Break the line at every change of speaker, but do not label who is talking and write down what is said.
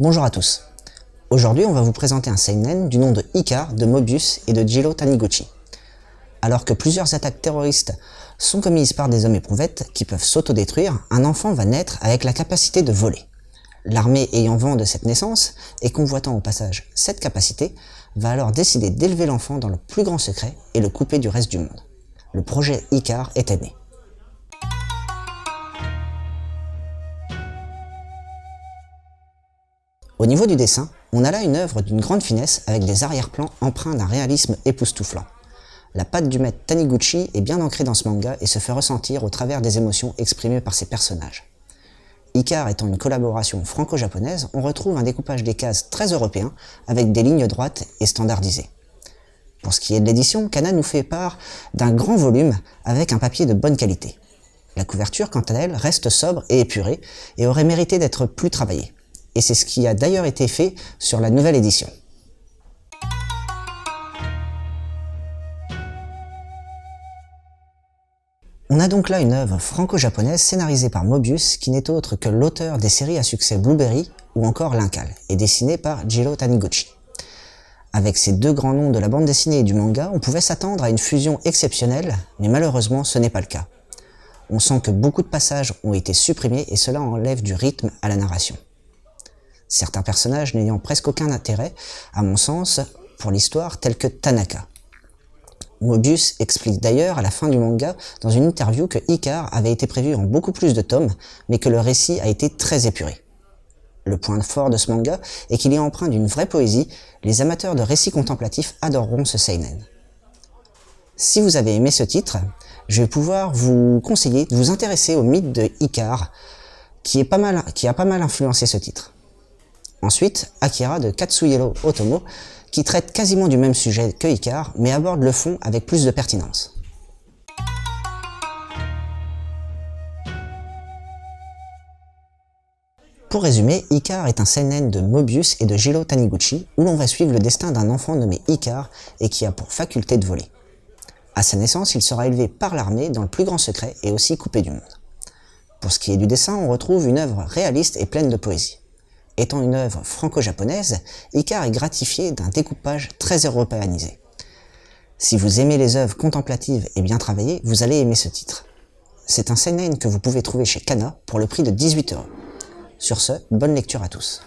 Bonjour à tous. Aujourd'hui, on va vous présenter un seinen du nom de Icar, de Mobius et de Jiro Taniguchi. Alors que plusieurs attaques terroristes sont commises par des hommes éprouvettes qui peuvent s'autodétruire, un enfant va naître avec la capacité de voler. L'armée ayant vent de cette naissance et convoitant au passage cette capacité, va alors décider d'élever l'enfant dans le plus grand secret et le couper du reste du monde. Le projet Icar était né. Au niveau du dessin, on a là une œuvre d'une grande finesse avec des arrière-plans empreints d'un réalisme époustouflant. La patte du maître Taniguchi est bien ancrée dans ce manga et se fait ressentir au travers des émotions exprimées par ses personnages. Icar étant une collaboration franco-japonaise, on retrouve un découpage des cases très européen avec des lignes droites et standardisées. Pour ce qui est de l'édition, Kana nous fait part d'un grand volume avec un papier de bonne qualité. La couverture, quant à elle, reste sobre et épurée et aurait mérité d'être plus travaillée. Et c'est ce qui a d'ailleurs été fait sur la nouvelle édition. On a donc là une œuvre franco-japonaise scénarisée par Mobius qui n'est autre que l'auteur des séries à succès Blueberry ou encore Linkal et dessinée par Jiro Taniguchi. Avec ces deux grands noms de la bande dessinée et du manga, on pouvait s'attendre à une fusion exceptionnelle, mais malheureusement ce n'est pas le cas. On sent que beaucoup de passages ont été supprimés et cela enlève du rythme à la narration. Certains personnages n'ayant presque aucun intérêt, à mon sens, pour l'histoire, tels que Tanaka. Mobius explique d'ailleurs à la fin du manga, dans une interview, que Icar avait été prévu en beaucoup plus de tomes, mais que le récit a été très épuré. Le point fort de ce manga est qu'il est empreint d'une vraie poésie, les amateurs de récits contemplatifs adoreront ce seinen. Si vous avez aimé ce titre, je vais pouvoir vous conseiller de vous intéresser au mythe de Icar, qui a pas mal influencé ce titre. Ensuite, Akira de Katsuyero Otomo, qui traite quasiment du même sujet que Icar, mais aborde le fond avec plus de pertinence. Pour résumer, Icar est un seinen de Mobius et de Jiro Taniguchi, où l'on va suivre le destin d'un enfant nommé Icar et qui a pour faculté de voler. À sa naissance, il sera élevé par l'armée dans le plus grand secret et aussi coupé du monde. Pour ce qui est du dessin, on retrouve une œuvre réaliste et pleine de poésie. Étant une œuvre franco-japonaise, Icar est gratifié d'un découpage très européanisé. Si vous aimez les œuvres contemplatives et bien travaillées, vous allez aimer ce titre. C'est un seinen que vous pouvez trouver chez Kana pour le prix de 18 €. Sur ce, bonne lecture à tous.